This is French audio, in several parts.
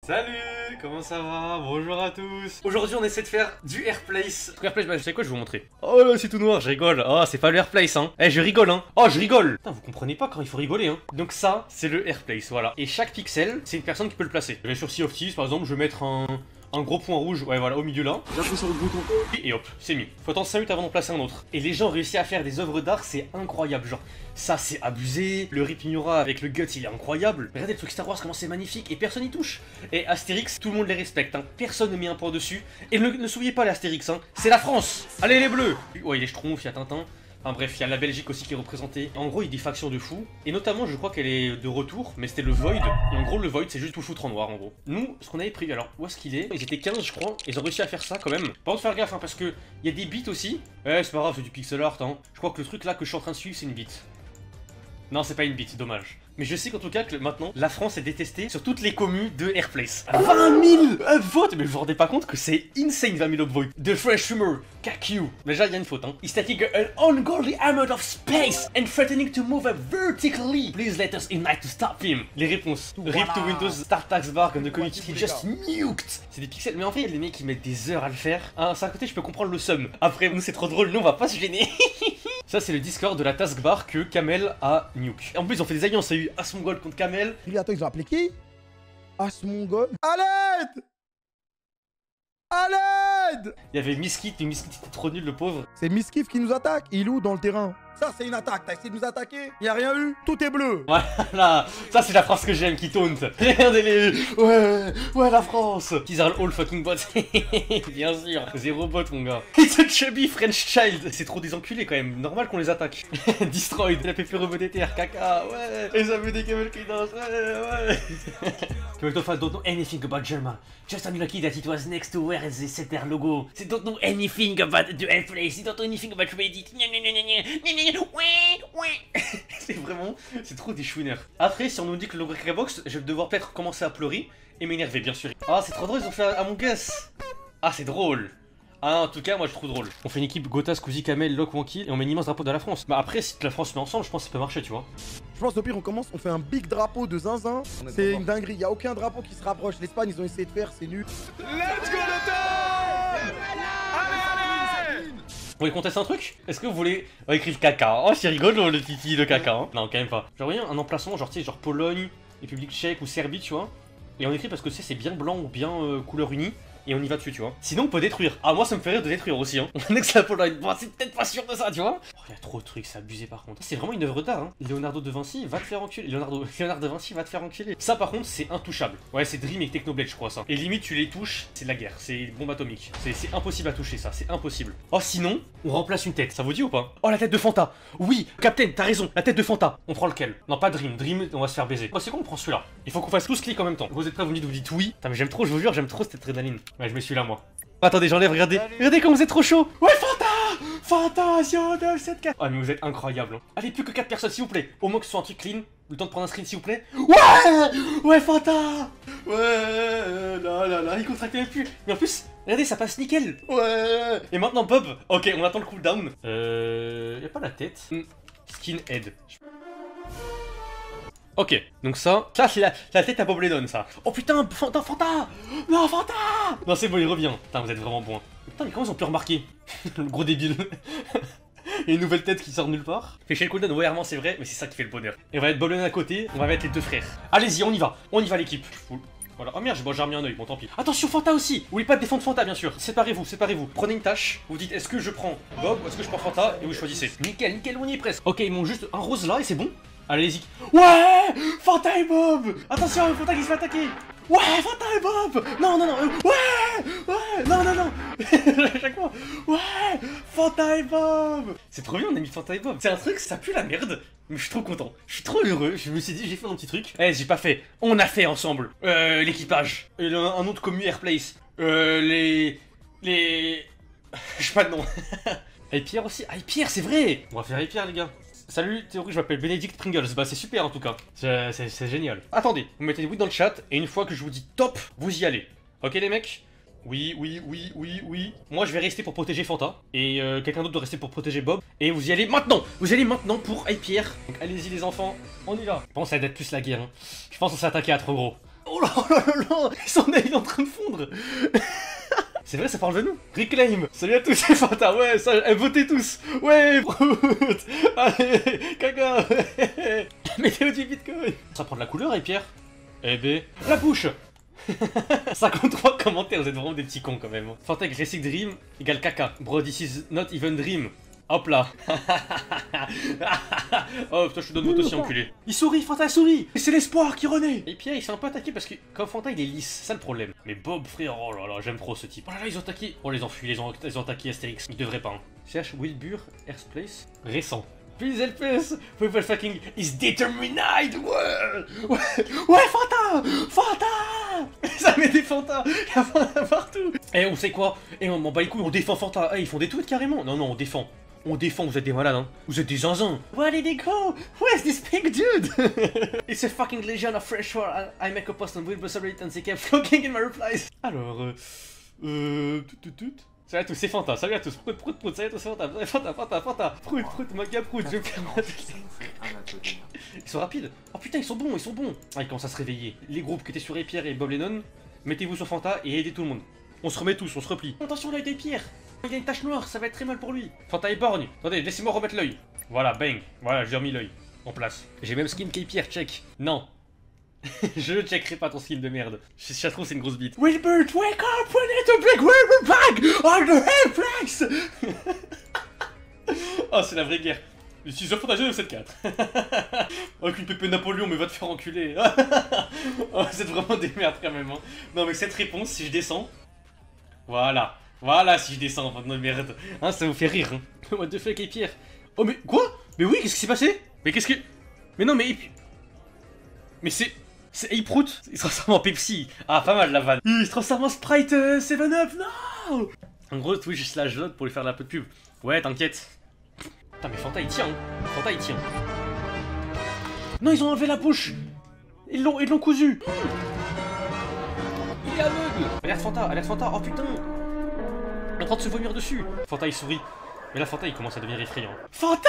Salut, comment ça va? Bonjour à tous. Aujourd'hui on essaie de faire du Airplace. Airplace, bah, je sais quoi, je vais vous montrer. Oh là, c'est tout noir, je rigole. Oh, c'est pas le Airplace, hein. Eh, je rigole, hein. Oh, je rigole. Putain, vous comprenez pas quand il faut rigoler, hein. Donc ça, c'est le Airplace, voilà. Et chaque pixel, c'est une personne qui peut le placer. Je vais sur Sea of Thieves, par exemple, je vais mettre un gros point rouge, ouais voilà, au milieu là. J'appuie sur le bouton. Et hop, c'est mis. Faut attendre 5 minutes avant d'en placer un autre. Et les gens réussissent à faire des œuvres d'art, c'est incroyable. Genre, ça c'est abusé. Le Rip Mura avec le Guts, il est incroyable. Regardez le truc Star Wars, comment c'est magnifique. Et personne n'y touche. Et Astérix, tout le monde les respecte, hein. Personne ne met un point dessus. Et ne s'oubliez pas l'Astérix, hein. C'est la France. Allez les bleus. Ouais, il est Schtroumpf, il y a Tintin. Enfin bref, il y a la Belgique aussi qui est représentée. En gros, il y a des factions de fous. Et notamment, je crois qu'elle est de retour, mais c'était le Void. Et en gros, le Void, c'est juste tout foutre en noir, en gros. Nous, ce qu'on avait prévu, alors, où est-ce qu'il est? Ils étaient 15, je crois. Ils ont réussi à faire ça quand même. Par contre, faire gaffe, hein, parce que il y a des bits aussi. Ouais, c'est pas grave, c'est du pixel art, hein. Je crois que le truc là que je suis en train de suivre, c'est une bit. Non, c'est pas une bite, dommage. Mais je sais qu'en tout cas, que maintenant, la France est détestée sur toutes les communes de Airplace. 20 000 votes. Mais vous vous rendez pas compte que c'est insane, 20 000 upvotes. The Fresh Humor, KQ. Déjà, il y a une faute, hein. Is taking an ungodly amount of space and threatening to move vertically. Please let us unite to stop him. Les réponses. Rip to Windows, Start Tax Bar, and the community just nuked. C'est des pixels, mais en fait, les mecs, ils mettent des heures à le faire. Ah, ça à côté, je peux comprendre le sum. Après, nous, c'est trop drôle, nous, on va pas se gêner. Ça, c'est le Discord de la taskbar que Kamel a nuke. En plus, ils ont fait des alliances. Il y a eu Asmongol contre Kamel. Attends, ils ont appelé qui? Asmongol. À l'aide! À l'aide! Il y avait Miskit, mais Miskit était trop nul, le pauvre. C'est Miskif qui nous attaque. Il est où dans le terrain? Ça, c'est une attaque. T'as essayé de nous attaquer? Y a rien eu? Tout est bleu. Voilà, ça c'est la phrase que j'aime qui taunte. Regardez-les. Ouais, la France. These are all fucking bots. Bien sûr, zéro bot, mon gars. It's a chubby French child. C'est trop des enculés quand même. Normal qu'on les attaque. Destroyed. La pépé monétaire. Caca. Ouais. Et ça veut des camels qui dansent. Ouais. Camel Tofa don't know anything about German. Just unlucky that it was next to where the setter logo. They don't know anything about the Airplace. They don't know anything about Reddit. C'est vraiment, c'est trop des chouineurs. Après, si on nous dit que le logo Craybox, je vais devoir peut-être commencer à pleurer et m'énerver, bien sûr. Ah, c'est trop drôle, ils ont fait Among Us. Ah, c'est drôle. Ah, en tout cas, moi je trouve drôle. On fait une équipe Gotas, Kouzi, Kamel, Locke, Wonky et on met un immense drapeau de la France. Bah après, si la France met ensemble, je pense que ça peut marcher, tu vois. Je pense au pire, on commence, on fait un big drapeau de zinzin. C'est une dinguerie. Y a aucun drapeau qui se rapproche. L'Espagne, ils ont essayé de faire, c'est nul. Let's go le temps! Allez! Vous voulez contester un truc? Est-ce que vous voulez... Oh, écrire caca. Oh, c'est rigolo le titi de caca, hein. Non, quand même pas. Genre, un emplacement, genre, tu sais, genre Pologne, République tchèque ou Serbie, tu vois. Et on écrit parce que c'est bien blanc ou bien couleur unie. Et on y va dessus, tu vois. Sinon, on peut détruire. Ah, moi, ça me fait rire de détruire aussi, hein. On que la Pologne. Bon, c'est peut-être pas sûr de ça, tu vois. Oh, il y a trop de trucs, c'est abusé par contre. C'est vraiment une œuvre d'art, hein. Leonardo de Vinci va te faire enculer. Léonard de Vinci va te faire enculer. Ça, par contre, c'est intouchable. Ouais, c'est Dream et Technoblade, je crois, ça. Et limite, tu les touches, c'est de la guerre. C'est bombe atomique. C'est impossible à toucher, ça. C'est impossible. Oh, sinon, on remplace une tête. Ça vous dit ou pas? Oh, la tête de Fanta. Oui, Captain, t'as raison. La tête de Fanta. On prend lequel? Non, pas Dream. Dream, on va se faire baiser. Oh, c'est quoi, on prend celui-là? Il faut qu'on fasse tous clic en même temps. Vous êtes prêts, vous dites oui. Putain, mais j'aime trop, je vous jure, j'aime trop cette adrénaline. Ouais, je mets celui-là, moi. Attendez, j'enlève, regardez. Salut. Regardez comme vous êtes trop chaud. Ouais, Fanta. Fantasio 974. Ah, mais vous êtes incroyable, hein. Allez, plus que 4 personnes, s'il vous plaît. Au moins que ce soit un truc clean. Le temps de prendre un screen, s'il vous plaît. Ouais, Fanta. Ouais, là, il contracte même plus. Mais en plus, regardez, ça passe nickel. Ouais. Et maintenant, Bob. Ok, on attend le cooldown. Y'a pas la tête. Skinhead. Ok, donc ça c'est la tête à Bob Lennon, ça. Oh putain, Fanta. Non, Fanta. Non, c'est bon, il revient. Putain, vous êtes vraiment bon. Putain, mais comment ils ont pu remarquer? Le gros débile. Il y a une nouvelle tête qui sort nulle part. Fait chez le cooldown, ouais, vraiment, c'est vrai, mais c'est ça qui fait le bonheur. Et on va être Bob Lennon à côté, on va mettre les deux frères. Allez-y, on y va l'équipe. Voilà. Oh merde, j'ai remis un oeil, bon tant pis. Attention, Fanta aussi. N'oubliez pas de défendre Fanta, bien sûr. Séparez-vous. Prenez une tâche. Vous dites, est-ce que je prends Bob ou est-ce que je prends Fanta? Et vous choisissez. Nickel, on y est presque. Ok, ils m'ont juste un rose là et c'est bon. Allez-y. Ouais, Fanta et Bob. Attention, Fanta qui se fait attaquer. Ouais, Fanta et Bob. Non. Ouais, non. À chaque fois. Ouais, Fanta et Bob. C'est trop bien, on a mis Fanta et Bob. C'est un truc, ça pue la merde. Mais je suis trop content, je suis trop heureux, je me suis dit j'ai fait un petit truc. Eh, j'ai pas fait, on a fait ensemble. L'équipage. Un autre commu Airplace. Je sais pas de nom. Et Pierre aussi. Ah, Pierre, c'est vrai. On va faire Pierre, les gars. Salut, théorie, je m'appelle Benedict Pringles. Bah, c'est super en tout cas. C'est génial. Attendez, vous mettez des oui dans le chat et une fois que je vous dis top, vous y allez. Ok, les mecs? Oui. Moi, je vais rester pour protéger Fanta. Et quelqu'un d'autre doit rester pour protéger Bob. Et vous y allez maintenant. pour Pierre. Donc allez-y les enfants, on y va. Je pense que ça va être plus la guerre, hein. Je pense qu'on s'est attaqué à trop gros. Oh là là là là. Son œil est en train de fondre. C'est vrai, ça parle de nous. Reclaim. Salut à tous, c'est Fanta. Ouais, ça, votez tous. Ouais, prout. Allez, caca. Météo du Bitcoin. Ça prend de la couleur, et Pierre. Eh ben, la bouche. 53 commentaires, vous êtes vraiment des petits cons quand même. Fanta Classic Dream égale caca. Bro, this is not even dream. Hop là. Oh, toi je te donne vote aussi, enculé. Il sourit, Fanta sourit. Et c'est l'espoir qui renaît. Et Pierre il s'est un peu attaqué parce que comme Fanta il est lisse, c'est ça le problème. Mais Bob frère, oh là là, j'aime trop ce type. Oh là là, ils ont attaqué. Oh les enfuis, ils ont attaqué Astérix. Ils devraient pas. Hein. CH Wilbur, Earthplace, récent. Please help us. People fucking is determined. Ouais, Fanta. Fanta. Ça met des Fanta. Il y a Fanta partout. Et on sait quoi? Et on m'en bat les couilles, on défend Fanta. Eh, ils font des tweets carrément. Non, on défend. On défend, vous êtes des malades, hein. Vous êtes des zinzins. Where did he go? Where's this big dude? It's a fucking legion of fresh water. I make a post on Wilbur Subreddit and they kept flogging in my replies. Alors, Salut à tous, c'est Fanta, salut à tous, prout, salut à tous, c'est Fanta, prout, maga prout, je vais faire ma Ils sont rapides. Oh putain, ils sont bons. Ah, ils commencent à se réveiller. Les groupes qui étaient sur Pierre et Bob Lennon, mettez-vous sur Fanta et aidez tout le monde. On se remet tous, on se replie. Attention l'œil des Pierre. Il y a une tache noire, ça va être très mal pour lui. Fanta est borgne. Attendez, laissez-moi remettre l'œil. Voilà, bang. Voilà, j'ai remis l'œil en place. J'ai même skin K-Pierre, check. Non. Je checkerai pas ton skin de merde. Je trouve c'est une grosse bite. Wilbert, wake up! We need to bring Wilbert back on the airplanes! Oh, c'est la vraie guerre. Je suis sur Fanta 974. Avec une pépé Napoléon, mais va te faire enculer. Oh, c'est vraiment des merdes quand même. Hein. Non, mais cette réponse, si je descends. Voilà, si je descends, votre merde. Hein, ça vous fait rire. Hein. What the fuck, Pierre? Oh, mais quoi? Mais oui, qu'est-ce qui s'est passé? Mais qu'est-ce que. Mais non, mais. Mais c'est. C'est Aperoot. Il se transforme en Pepsi. Ah, pas mal la vanne. Il se transforme en Sprite 7-Up. Non. En gros, Twitch/Load pour lui faire un peu de pub. Ouais, t'inquiète. Putain, mais Fanta il tient. Hein. Fanta il tient. Non, ils ont enlevé la bouche. Ils l'ont cousu. Il est aveugle. Alerte Fanta. Oh putain. Il est en train de se vomir dessus. Fanta il sourit. Mais là, Fanta il commence à devenir effrayant. Fanta.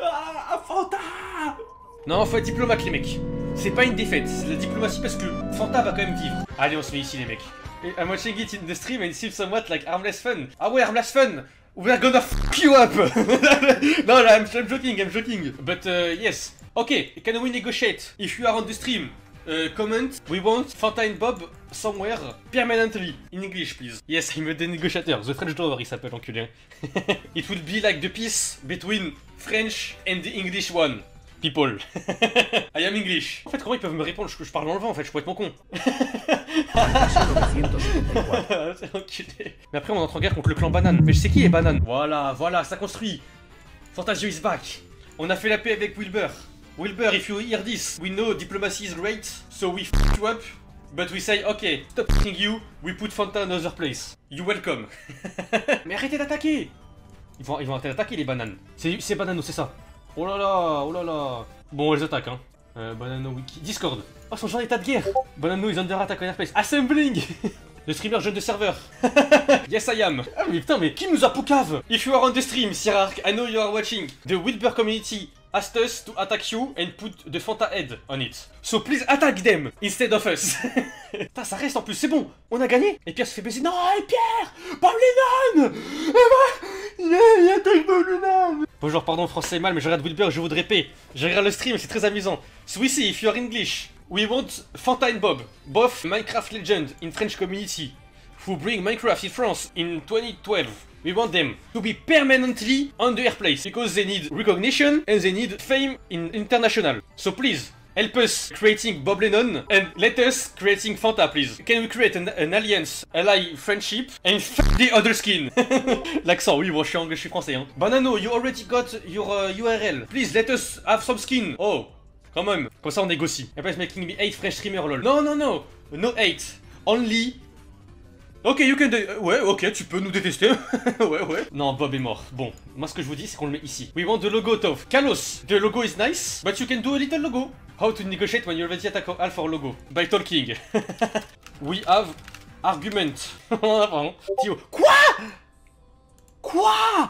Ah, Fanta. Non, faut être diplomate les mecs. C'est pas une défaite, c'est la diplomatie parce que Fanta va quand même vivre. Allez, on se met ici les mecs. I'm watching it in the stream and it seems somewhat like harmless fun. Ah ouais, harmless fun. We're gonna fuck you up. No, I'm joking. But yes. Okay, can we negotiate? If you are on the stream, comment, we want Fanta and Bob somewhere permanently. In English, please. Yes, I'm the negotiator. The French Door, il s'appelle enculé. It will be like the peace between French and the English one. People. I am English. En fait, comment ils peuvent me répondre? Je parle dans le vent, en fait, je pourrais être mon con. C'est enculé. Mais après, on entre en guerre contre le clan Banane. Mais je sais qui est Banane. Voilà, ça construit. Fantasio is back. On a fait la paix avec Wilbur. Wilbur, if you hear this, we know diplomacy is great, so we f you up, but we say, okay, stop f***ing you, we put Fanta another place. You welcome. Mais arrêtez d'attaquer. Ils vont arrêter d'attaquer les bananes. C'est Banano, c'est ça. Oh là là. Bon, on les attaque, hein. Banano Wiki. Discord. Oh, son genre d'état de guerre. Banano is under attack on airplace. Assembling. Le streamer jeune de serveur. Yes, I am. Ah, mais putain, mais qui nous a poucave? If you are on the stream, Sirark, I know you are watching. The Wilbur community asked us to attack you and put the Fanta head on it. So please attack them instead of us. Putain, ça reste en plus, c'est bon. On a gagné. Et Pierre se fait baiser. Non, et Pierre, Bob Lennon. Il attaque Bob Lennon. Bonjour, pardon, français mal, mais je regarde Wilbur, je voudrais paix. Je regarde le stream, c'est très amusant. Swissy, if you are English, we want Fanta and Bob, both Minecraft legend in French community, who bring Minecraft in France in 2012. We want them to be permanently on the airplace because they need recognition and they need fame in international. So please, help us creating Bob Lennon and let us creating Fanta, please. Can we create an alliance, ally, friendship and fuck the other skin? L'accent, oui, bon, je suis français, hein. Banano, you already got your URL. Please, let us have some skin. Oh, quand même. Comme ça, on négocie. Après, making me 8 French streamer, lol. No, no 8. Only... Ok, you can... Ouais, ok, tu peux nous détester. ouais. Non, Bob est mort. Bon, moi ce que je vous dis, c'est qu'on le met ici. We want the logo of Kalos. The logo is nice, but you can do a little logo. How to negotiate when you already attack Alpha or logo? By talking. We have argument. Pardon. Tio. Quoi?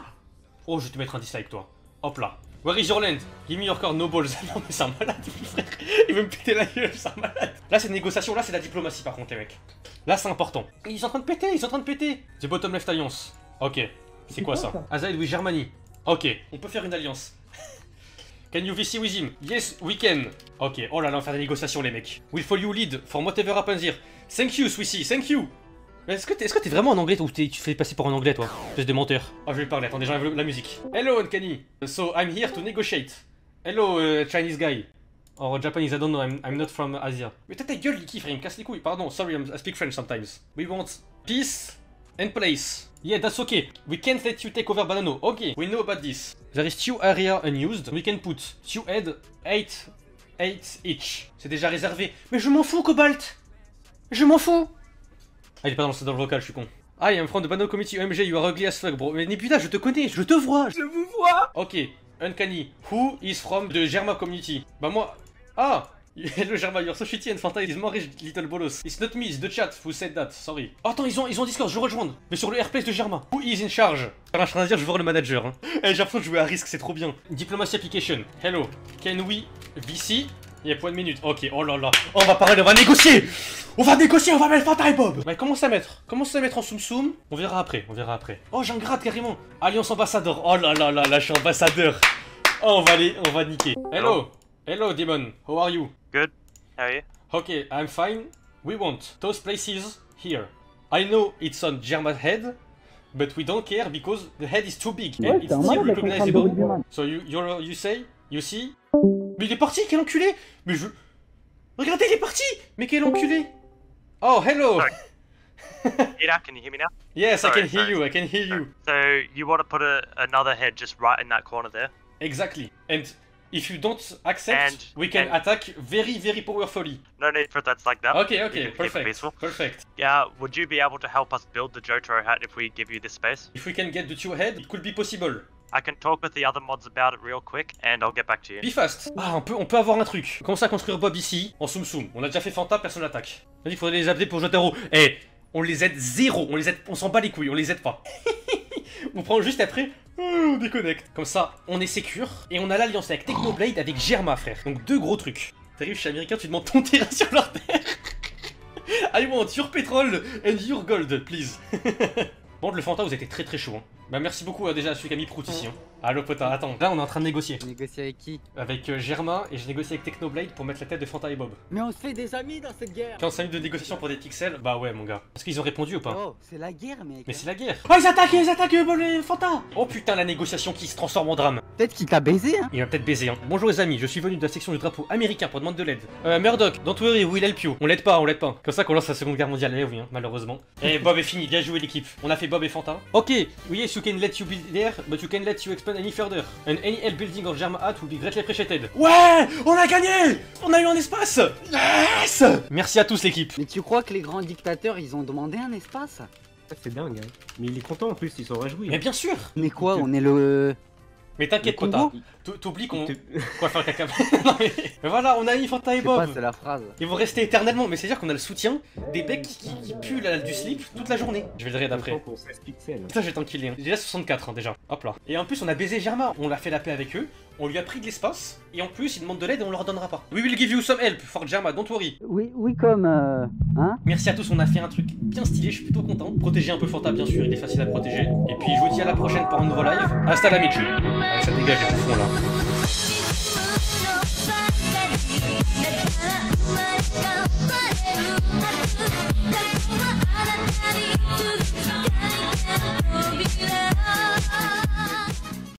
Oh, je vais te mettre un dislike, toi. Hop là. Where is your land? Give me your core, no balls. Non mais c'est un malade, frère. Il veut me péter la gueule, c'est un malade. Là c'est une négociation, là c'est la diplomatie par contre les mecs. Là c'est important. Ils sont en train de péter, ils sont en train de péter. The bottom left alliance. Ok. C'est quoi ça? Azaïd with Germany. Ok, on peut faire une alliance. Can you VC with him? Yes, we can. Ok, oh là là, on va faire des négociations les mecs. Will follow you lead for whatever happens here. Thank you, Swissy, thank you. Mais est-ce que t'es vraiment en anglais ou tu fais passer pour un anglais toi? Espèce de menteur. Oh je vais parler, attendez, j'enlève la musique. Hello Uncanny. So I'm here to negotiate. Hello Chinese guy. Or Japanese, I don't know, I'm not from Asia. Mais t'as ta gueule Licky frère, il me casse les couilles. Pardon, sorry, I speak French sometimes. We want peace and place. Yeah, that's okay. We can't let you take over Banano. Okay, we know about this. There is 2 area unused. We can put 2 head, 8 each. C'est déjà réservé. Mais je m'en fous Cobalt. Je m'en fous. Ah, il est pas dans le vocal, je suis con. Ah, il y a un front de Banano Committee OMG, you are ugly as fuck, bro. Mais Nebula, je te connais, je te vois. Je vous vois. Ok, Uncanny. Who is from the Germa Community? Bah moi... Ah. Hello Germa, you're so shitty and Fanta is more rich, little bolos. It's not me, it's the chat who said that, sorry. Oh, attends, ils ont Discord, je rejoins. Mais sur le Airplace de Germa. Who is in charge? Je suis en train de dire, je veux voir le manager. Hein. Eh, j'ai l'impression de jouer à risque, c'est trop bien. Diplomacy application. Hello. Can we VC? Il y a point de minute. Ok, oh là là. Oh, on va parler, on va négocier. On va négocier, on va mettre Fanta et Bob. Ouais, commence à mettre en soum soum. On verra après, Oh, j'ai un grade carrément. Alliance ambassadeur. Oh là là là, là, je suis ambassadeur. Oh, on va niquer. Hello. Hello, Demon. How are you? Good. How are you? Okay, I'm fine. We want those places here. I know it's on German head, but we don't care because the head is too big and it's still recognizable. So you say, you see? Mais il est parti, quel enculé! Mais je... Regardez, il est parti! Mais quel enculé! Oh, hello! Ida, can you hear me now? Yes, Sorry, I can hear you. So you want to put another head just right in that corner there? Exactly. And if you don't accept, And we can attack very, very powerfully. No need for that's like that. Okay, You can keep it perfect. peaceful. Perfect. Yeah, would you be able to help us build the Jotaro hat if we give you this space? If we can get the 2 head, it could be possible. I can talk with the other mods about it real quick and I'll get back to you. Be fast. Ah, on peut avoir un truc. Commencer à construire Bob ici, en soum soum. On a déjà fait Fanta, personne n'attaque. Vas-y, il faudrait les appeler pour Jotaro. Eh, on les aide zéro. On s'en bat les couilles, on les aide pas. On prend juste après, on déconnecte. Comme ça, on est sécure. Et on a l'alliance avec Technoblade, avec Germa, frère. Donc 2 gros trucs. T'arrives chez Américain, tu demandes ton terrain sur leur terre. I want your petrol and your gold, please. Bon, le Fanta, vous êtes très très chaud. Hein. Bah merci beaucoup déjà à celui qui a mis Prout ici. Hein. Allo potin, attends. Là on est en train de négocier. Négocier avec qui? Avec Germa et je négocie avec Technoblade pour mettre la tête de Fanta et Bob. Mais on se fait des amis dans cette guerre. 45 minutes de négociation pour des pixels? Bah ouais mon gars. Est-ce qu'ils ont répondu ou pas? Oh, c'est la guerre mec. Mais c'est la guerre. Oh ils attaquent Bob et Fanta. Oh putain la négociation qui se transforme en drame. Peut-être qu'il t'a baisé hein. Il va peut-être baiser hein. Bonjour les amis, je suis venu de la section du drapeau américain pour demander de l'aide. Murdoch, don't worry, we'll help you. On l'aide pas. Comme ça qu'on lance la seconde guerre mondiale, eh oui hein, malheureusement. Et Bob est fini, bien joué l'équipe. On a fait Bob et Fanta. Ok, yes you can let you build there, but you can let you expand any further. And any help building of Germa hat will be greatly appreciated. Ouais, on a gagné. On a eu un espace. Yes. Merci à tous l'équipe. Mais tu crois que les grands dictateurs ils ont demandé un espace? C'est dingue, hein. Mais il est content en plus, ils sont réjouis. Mais bien sûr. Mais quoi, on est le... Mais t'inquiète Le Pota, Congo t'oublies qu'on... Quoi faire caca. Non, mais voilà, on a mis Fanta et Je sais pas, Bob. c'est la phrase. Ils vont rester éternellement, mais c'est-à-dire qu'on a le soutien des becs qui puent du slip toute la journée. Je vais le raid après. Pour 16 pixels. Ça, je vais t'enquiller. Hein. Déjà 64 hein, déjà. Hop là. Et en plus, on a baisé Germa. On l'a fait la paix avec eux. On lui a pris de l'espace. Et en plus, ils demandent de l'aide et on leur donnera pas. We will give you some help for Germa, don't worry. Oui, comme... Hein? Merci à tous, on a fait un truc bien stylé, je suis plutôt content. Protéger un peu Fanta, bien sûr, il est facile à protéger. Et puis, je vous dis à la prochaine pour un nouveau live. Hasta la michi. Allez, ça dégage les bouffons là.